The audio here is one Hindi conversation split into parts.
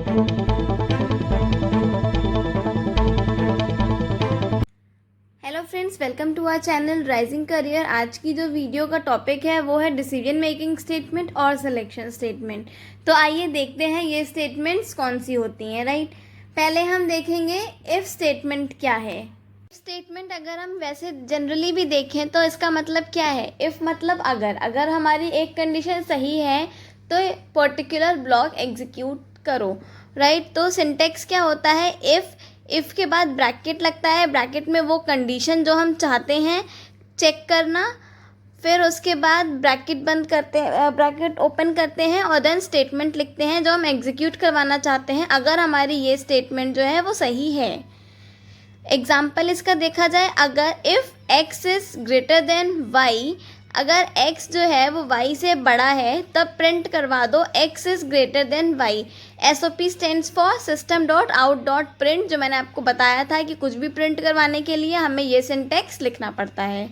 Hello friends, welcome to our channel rising career. आज की जो वीडियो का टॉपिक है वो है डिसीजन मेकिंग स्टेटमेंट और सिलेक्शन स्टेटमेंट। तो आइए देखते हैं ये स्टेटमेंट्स कौन सी होती हैं। राइट, पहले हम देखेंगे इफ़ स्टेटमेंट क्या है। स्टेटमेंट अगर हम वैसे जनरली भी देखें तो इसका मतलब क्या है। इफ़ मतलब अगर हमारी एक कंडीशन सही है तो पर्टिकुलर ब्लॉक एग्जीक्यूट करो। राइट, तो सिंटेक्स क्या होता है, इफ़ के बाद ब्रैकेट लगता है, ब्रैकेट में वो कंडीशन जो हम चाहते हैं चेक करना, फिर उसके बाद ब्रैकेट बंद करते हैं, ब्रैकेट ओपन करते हैं और देन स्टेटमेंट लिखते हैं जो हम एग्जीक्यूट करवाना चाहते हैं अगर हमारी ये स्टेटमेंट जो है वो सही है। एग्जाम्पल इसका देखा जाए, अगर if x is greater than y, अगर x जो है वो y से बड़ा है तब प्रिंट करवा दो x is greater than y। SOP stands for system dot out dot print, जो मैंने आपको बताया था कि कुछ भी प्रिंट करवाने के लिए हमें ये सिंटेक्स लिखना पड़ता है।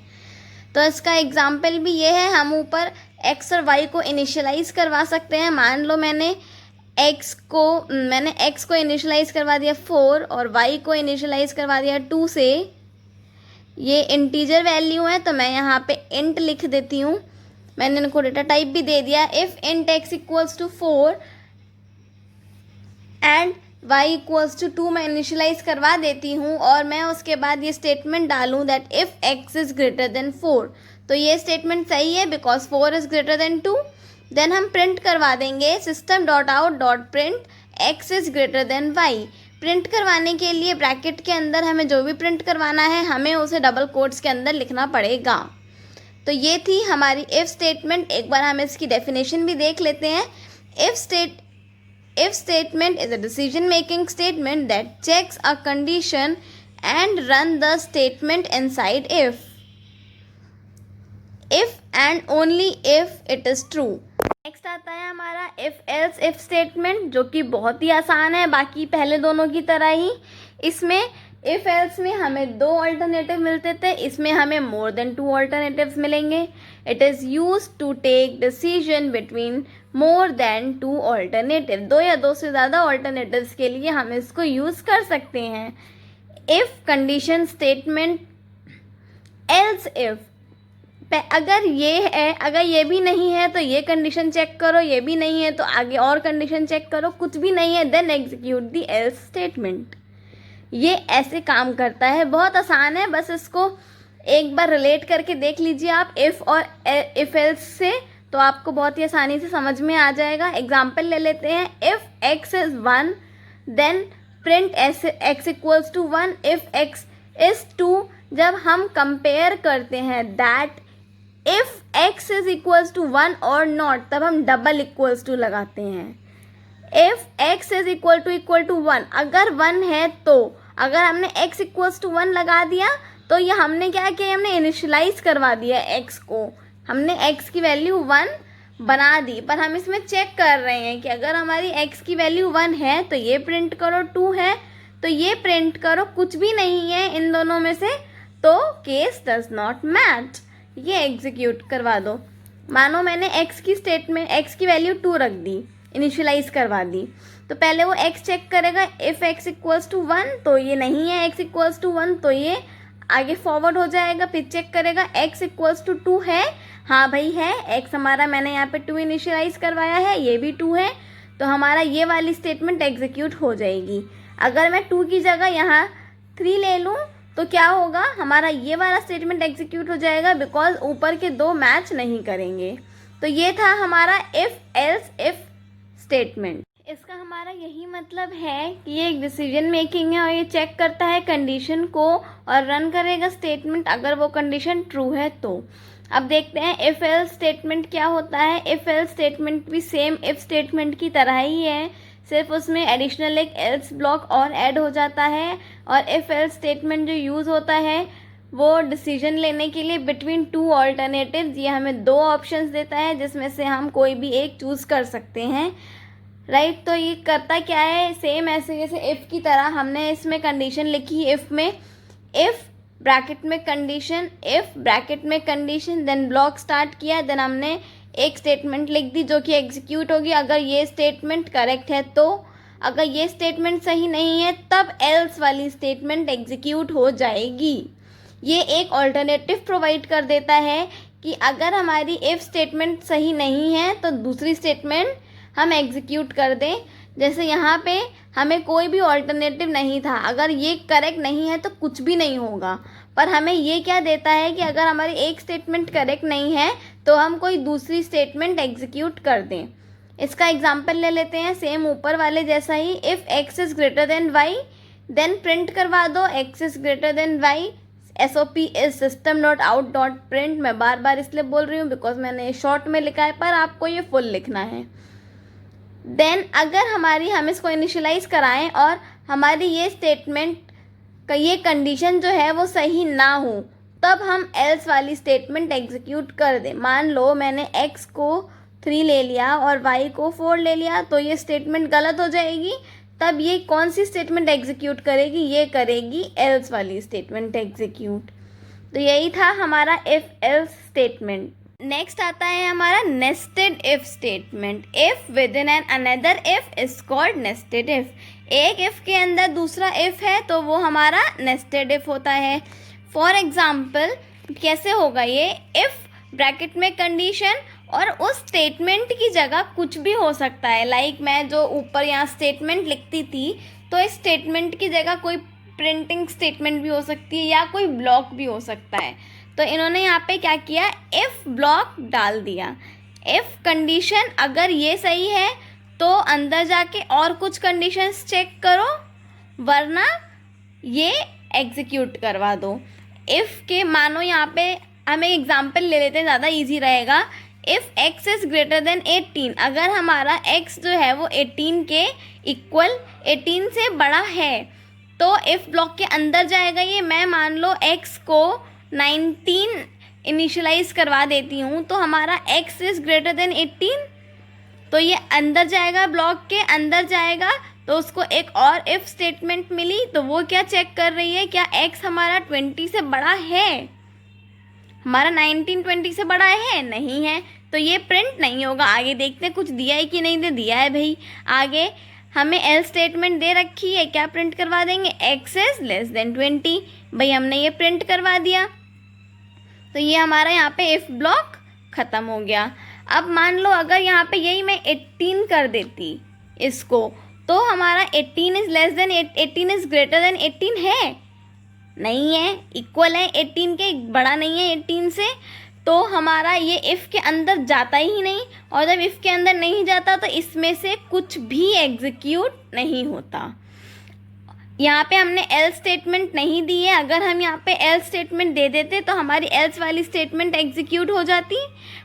तो इसका एग्जाम्पल भी ये है, हम ऊपर x और y को इनिशियलाइज़ करवा सकते हैं। मान लो मैंने x को इनिशियलाइज़ करवा दिया 4 और y को इनिशियलाइज़ करवा दिया 2 से। ये इंटीजर वैल्यू है तो मैं यहाँ पे इंट लिख देती हूँ। मैंने इनको डेटा टाइप भी दे दिया, if int x equals to 4 and y equals to 2 मैं इनिशियलाइज़ करवा देती हूँ और मैं उसके बाद ये स्टेटमेंट डालूँ that if x is greater than 4। तो ये स्टेटमेंट सही है because 4 is greater than 2। Then हम प्रिंट करवा देंगे system dot out dot print x is greater than y। Print करवाने के लिए ब्रैकेट के अंदर हमें जो भी प्रिंट करवाना है हमें उसे डबल कोट्स के अंदर लिखना पड़ेगा। तो ये थी हमारी इफ़ स्टेटमेंट। एक बार हम इसकी डेफिनेशन भी देख लेते हैं। If statement is a decision making statement that checks a condition and run the statement inside if and only if it is true. Next आता है हमारा इफ़ एल्स इफ़ स्टेटमेंट, जो कि बहुत ही आसान है बाकी पहले दोनों की तरह ही। इसमें इफ़ एल्स में हमें 2 अल्टरनेटिव मिलते थे, इसमें हमें मोर देन 2 अल्टरनेटिव्स मिलेंगे। It is use to take decision between more than 2 alternative. 2 या 2 से ज़्यादा अल्टरनेटिव्स के लिए हम इसको यूज़ कर सकते हैं। If condition statement, else if, अगर ये है, अगर ये भी नहीं है तो ये कंडीशन चेक करो, ये भी नहीं है तो आगे और कंडीशन चेक करो, कुछ भी नहीं है then execute the else statement. ये ऐसे काम करता है, बहुत आसान है, बस इसको एक बार रिलेट करके देख लीजिए आप इफ़ और इफ़ एल्स से, तो आपको बहुत ही आसानी से समझ में आ जाएगा। एग्जाम्पल ले लेते हैं, if x is 1 then print x equals to 1। If x is 2, जब हम कंपेयर करते हैं that if x is equals to 1 और नॉट, तब हम डबल इक्वल्स टू लगाते हैं। If x is equal to 1, अगर 1 है तो अगर हमने x इक्वल्स टू 1 लगा दिया तो ये हमने क्या किया, हमने इनिशियलाइज करवा दिया x को, हमने x की वैल्यू 1 बना दी। पर हम इसमें चेक कर रहे हैं कि अगर हमारी x की वैल्यू 1 है तो ये प्रिंट करो, 2 है तो ये प्रिंट करो, कुछ भी नहीं है इन दोनों में से तो केस डज नॉट मैच, ये एग्जीक्यूट करवा दो। मानो मैंने x की स्टेटमेंट, x की वैल्यू 2 रख दी, इनिशियलाइज करवा दी, तो पहले वो x चेक करेगा, इफ़ x इक्वल्स टू 1 तो ये नहीं है, x इक्वल्स टू 1 तो ये आगे फॉरवर्ड हो जाएगा, फिर चेक करेगा x इक्वल्स टू 2 है, हाँ भाई है, x हमारा मैंने यहाँ पे 2 इनिशियलाइज करवाया है, ये भी 2 है, तो हमारा ये वाली स्टेटमेंट एग्जीक्यूट हो जाएगी। अगर मैं 2 की जगह यहाँ 3 ले लूँ तो क्या होगा, हमारा ये वाला स्टेटमेंट एग्जीक्यूट हो जाएगा बिकॉज ऊपर के 2 मैच नहीं करेंगे। तो ये था हमारा इफ़ एल्स इफ़ स्टेटमेंट। इसका हमारा यही मतलब है कि ये एक डिसीजन मेकिंग है और ये चेक करता है कंडीशन को और रन करेगा स्टेटमेंट अगर वो कंडीशन ट्रू है तो। अब देखते हैं इफ़ एल्स स्टेटमेंट क्या होता है। इफ़ एल्स स्टेटमेंट भी सेम इफ़ स्टेटमेंट की तरह ही है, सिर्फ उसमें एडिशनल एक एल्स ब्लॉक और ऐड हो जाता है। और इफ़ एल्स स्टेटमेंट जो यूज़ होता है वो डिसीजन लेने के लिए बिटवीन 2 अल्टरनेटिव्स, ये हमें 2 ऑप्शंस देता है जिसमें से हम कोई भी एक चूज़ कर सकते हैं। राइट, तो ये करता क्या है, सेम ऐसे जैसे इफ़ की तरह हमने इसमें कंडीशन लिखी, इफ़ में इफ़ ब्रैकेट में कंडीशन, इफ़ ब्रैकेट में कंडीशन, देन ब्लॉक स्टार्ट किया, देन हमने एक स्टेटमेंट लिख दी जो कि एग्जीक्यूट होगी। अगर ये स्टेटमेंट करेक्ट है तो अगर ये स्टेटमेंट सही नहीं है तब एल्स वाली स्टेटमेंट एग्जीक्यूट हो जाएगी। ये एक ऑल्टरनेटिव प्रोवाइड कर देता है कि अगर हमारी इफ़ स्टेटमेंट सही नहीं है तो दूसरी स्टेटमेंट हम एग्जीक्यूट कर दें। जैसे यहाँ पे हमें कोई भी ऑल्टरनेटिव नहीं था, अगर ये करेक्ट नहीं है तो कुछ भी नहीं होगा, पर हमें ये क्या देता है कि अगर हमारी एक स्टेटमेंट करेक्ट नहीं है तो हम कोई दूसरी स्टेटमेंट एग्जीक्यूट कर दें। इसका एग्जांपल ले लेते हैं, सेम ऊपर वाले जैसा ही। If x is greater than y then print करवा दो x is greater than y, SOP is system dot out dot print. मैं बार बार इसलिए बोल रही हूँ बिकॉज मैंने ये शॉर्ट में लिखा है, पर आपको ये फुल लिखना है। देन अगर हम इसको इनिशियलाइज कराएं और हमारी ये स्टेटमेंट का ये कंडीशन जो है वो सही ना हो, तब हम एल्स वाली स्टेटमेंट एग्जीक्यूट कर दें। मान लो मैंने x को 3 ले लिया और y को 4 ले लिया, तो ये स्टेटमेंट गलत हो जाएगी। तब ये कौन सी स्टेटमेंट एग्जीक्यूट करेगी? ये करेगी एल्स वाली स्टेटमेंट एग्जीक्यूट। तो यही था हमारा इफ एल्स स्टेटमेंट। नेक्स्ट आता है हमारा nested if statement. If with in an another if is called nested if. एक इफ के अंदर दूसरा इफ है तो वो हमारा नेस्टेड इफ होता है। फॉर एग्जाम्पल कैसे होगा ये? इफ ब्रैकेट में कंडीशन और उस स्टेटमेंट की जगह कुछ भी हो सकता है। लाइक मैं जो ऊपर यहाँ स्टेटमेंट लिखती थी, तो इस स्टेटमेंट की जगह कोई प्रिंटिंग स्टेटमेंट भी हो सकती है या कोई ब्लॉक भी हो सकता है। तो इन्होंने यहाँ पे क्या किया, इफ़ ब्लॉक डाल दिया। इफ़ कंडीशन अगर ये सही है तो अंदर जाके और कुछ कंडीशंस चेक करो, वरना ये एग्जीक्यूट करवा दो। इफ़ के मानो यहाँ पे हम एक एग्जांपल ले लेते हैं, ज़्यादा इजी रहेगा। If x is greater then 18, अगर हमारा x जो है वो 18 के इक्वल 18 से बड़ा है तो इफ़ ब्लॉक के अंदर जाएगा ये। मैं मान लो x को 19 इनिशियलाइज करवा देती हूँ, तो हमारा x इज़ ग्रेटर देन 18, तो ये अंदर जाएगा, ब्लॉक के अंदर जाएगा। तो उसको एक और इफ़ स्टेटमेंट मिली, तो वो क्या चेक कर रही है, क्या x हमारा 20 से बड़ा है? हमारा 19 20 से बड़ा है? नहीं है, तो ये प्रिंट नहीं होगा। आगे देखते हैं कुछ दिया है कि नहीं दे दिया है भाई। आगे हमें एल स्टेटमेंट दे रखी है, क्या प्रिंट करवा देंगे? x is less than 20। भाई हमने ये प्रिंट करवा दिया, तो ये हमारा यहाँ पे इफ़ ब्लॉक ख़त्म हो गया। अब मान लो अगर यहाँ पे यही मैं 18 कर देती इसको, तो हमारा 18 is less than 18 is greater then 18 है? नहीं है, इक्वल है 18 के, बड़ा नहीं है 18 से। तो हमारा ये इफ़ के अंदर जाता ही नहीं, और जब इफ़ के अंदर नहीं जाता तो इसमें से कुछ भी एग्जीक्यूट नहीं होता। यहाँ पे हमने एल्स स्टेटमेंट नहीं दी है। अगर हम यहाँ पे एल्स स्टेटमेंट दे देते तो हमारी एल्स वाली स्टेटमेंट एग्जीक्यूट हो जाती,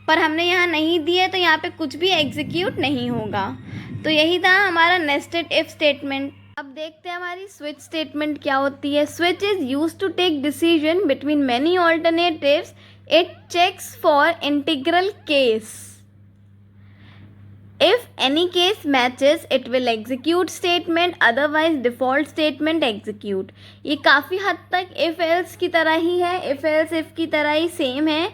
पर हमने यहाँ नहीं दी है तो यहाँ पे कुछ भी एग्जीक्यूट नहीं होगा। तो यही था हमारा नेस्टेड इफ स्टेटमेंट। अब देखते हैं हमारी स्विच स्टेटमेंट क्या होती है। Switch is used to take decision between many alternatives. It checks for integral case. If any case matches, it will execute statement, otherwise default statement execute। ये काफ़ी हद तक if else की तरह ही है, if else if की तरह ही सेम है।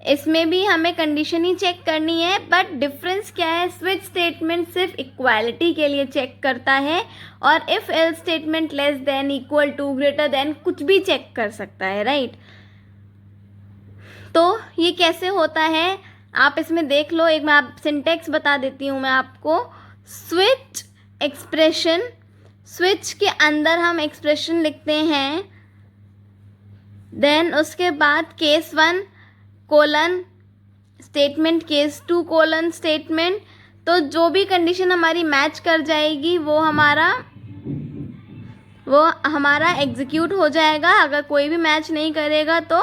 इसमें भी हमें कंडीशन ही चेक करनी है, बट डिफरेंस क्या है? स्विच स्टेटमेंट सिर्फ इक्वालिटी के लिए चेक करता है, और if else statement less than, equal to, greater than कुछ भी चेक कर सकता है, राइट। तो ये कैसे होता है आप इसमें देख लो। एक मैं आप सिंटेक्स बता देती हूँ मैं आपको। स्विच एक्सप्रेशन, स्विच के अंदर हम एक्सप्रेशन लिखते हैं, देन उसके बाद case 1 colon statement, case 2 colon statement. तो जो भी कंडीशन हमारी मैच कर जाएगी वो हमारा एग्जीक्यूट हो जाएगा। अगर कोई भी मैच नहीं करेगा तो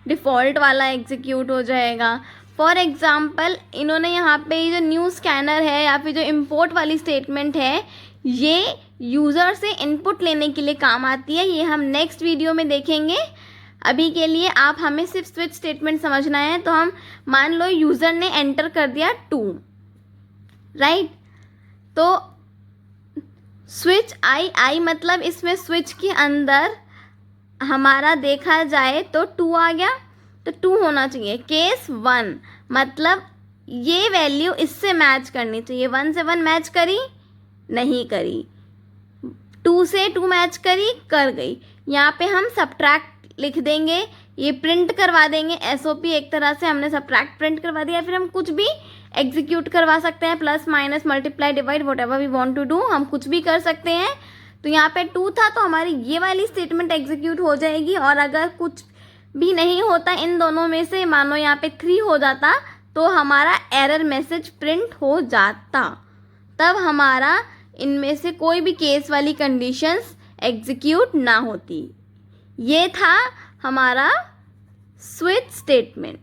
डिफ़ॉल्ट वाला एग्जीक्यूट हो जाएगा। फॉर एग्ज़ाम्पल इन्होंने यहाँ पे जो न्यू स्कैनर है या फिर जो इम्पोर्ट वाली स्टेटमेंट है, ये यूज़र से इनपुट लेने के लिए काम आती है। ये हम नेक्स्ट वीडियो में देखेंगे। अभी के लिए आप हमें सिर्फ स्विच स्टेटमेंट समझना है। तो हम मान लो यूज़र ने एंटर कर दिया 2, राइट। तो स्विच आई मतलब इसमें स्विच के अंदर हमारा देखा जाए तो 2 आ गया, तो 2 होना चाहिए। केस 1 मतलब ये वैल्यू इससे मैच करनी चाहिए। 1 से 1 मैच करी? नहीं करी, 2 से 2 मैच करी, कर गई। यहाँ पे हम सब्ट्रैक्ट लिख देंगे, ये प्रिंट करवा देंगे, एसओपी एक तरह से हमने सब्ट्रैक्ट प्रिंट करवा दिया। फिर हम कुछ भी एग्जीक्यूट करवा सकते हैं, plus minus multiply divide whatever we want to do, हम कुछ भी कर सकते हैं। तो यहाँ पे 2 था तो हमारी ये वाली स्टेटमेंट एग्जीक्यूट हो जाएगी, और अगर कुछ भी नहीं होता इन दोनों में से, मानो यहाँ पे 3 हो जाता, तो हमारा एरर मैसेज प्रिंट हो जाता, तब हमारा इनमें से कोई भी केस वाली कंडीशंस एग्जीक्यूट ना होती। ये था हमारा स्विच स्टेटमेंट।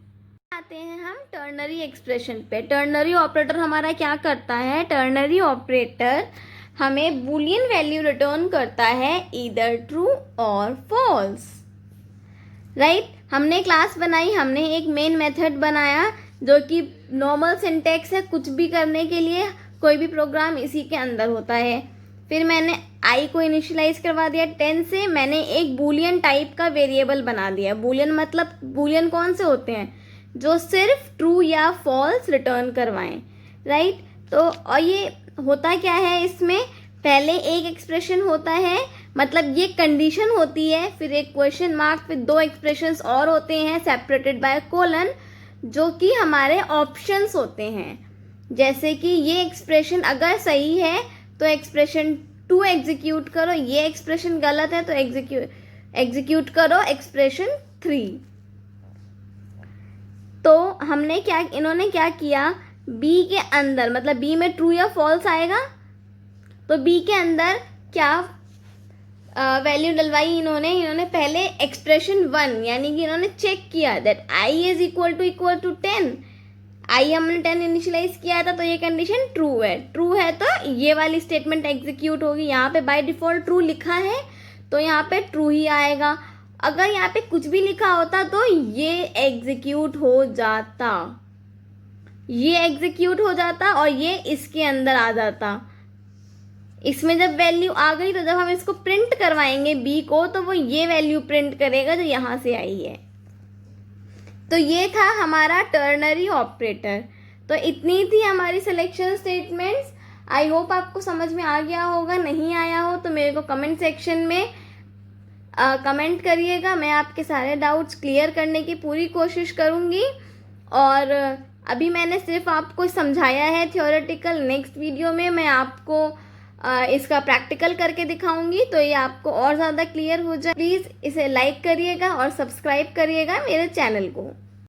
आते हैं हम टर्नरी एक्सप्रेशन पे। टर्नरी ऑपरेटर हमारा क्या करता है? टर्नरी ऑपरेटर हमें बूलियन वैल्यू रिटर्न करता है, ईदर ट्रू और फॉल्स, राइट। हमने क्लास बनाई, हमने एक मेन मेथड बनाया जो कि नॉर्मल सिंटैक्स है, कुछ भी करने के लिए कोई भी प्रोग्राम इसी के अंदर होता है। फिर मैंने आई को इनिशियलाइज करवा दिया 10 से, मैंने एक बूलियन टाइप का वेरिएबल बना दिया। बूलियन मतलब बूलियन कौन से होते हैं? जो सिर्फ ट्रू या फॉल्स रिटर्न करवाएं, राइट। तो और ये होता क्या है, इसमें पहले एक एक्सप्रेशन होता है, मतलब ये कंडीशन होती है, फिर एक क्वेश्चन मार्क, फिर 2 एक्सप्रेशंस और होते हैं सेपरेटेड बाय कोलन, जो कि हमारे ऑप्शंस होते हैं। जैसे कि ये एक्सप्रेशन अगर सही है तो एक्सप्रेशन 2 एग्जीक्यूट करो, ये एक्सप्रेशन गलत है तो एग्जीक्यूट करो एक्सप्रेशन 3। तो हमने क्या, इन्होंने क्या किया, बी के अंदर, मतलब बी में ट्रू या फॉल्स आएगा, तो बी के अंदर क्या वैल्यू डलवाई इन्होंने पहले एक्सप्रेशन 1, यानी कि इन्होंने चेक किया that I is equal to 10। I हमने 10 इनिशियलाइज किया था, तो ये कंडीशन ट्रू है तो ये वाली स्टेटमेंट एग्जीक्यूट होगी। यहाँ पे बाय डिफॉल्ट ट्रू लिखा है तो यहाँ पे ट्रू ही आएगा। अगर यहाँ पे कुछ भी लिखा होता तो ये एग्जीक्यूट हो जाता और ये इसके अंदर आ जाता। इसमें जब वैल्यू आ गई तो जब हम इसको प्रिंट करवाएंगे बी को, तो वो ये वैल्यू प्रिंट करेगा जो यहाँ से आई है। तो ये था हमारा टर्नरी ऑपरेटर। तो इतनी थी हमारी सिलेक्शन स्टेटमेंट्स। आई होप आपको समझ में आ गया होगा, नहीं आया हो तो मेरे को कमेंट सेक्शन में कमेंट करिएगा, मैं आपके सारे डाउट्स क्लियर करने की पूरी कोशिश करूँगी। और अभी मैंने सिर्फ आपको समझाया है थ्योरेटिकल, नेक्स्ट वीडियो में मैं आपको इसका प्रैक्टिकल करके दिखाऊंगी, तो ये आपको और ज़्यादा क्लियर हो जाए। प्लीज़ इसे लाइक करिएगा और सब्सक्राइब करिएगा मेरे चैनल को।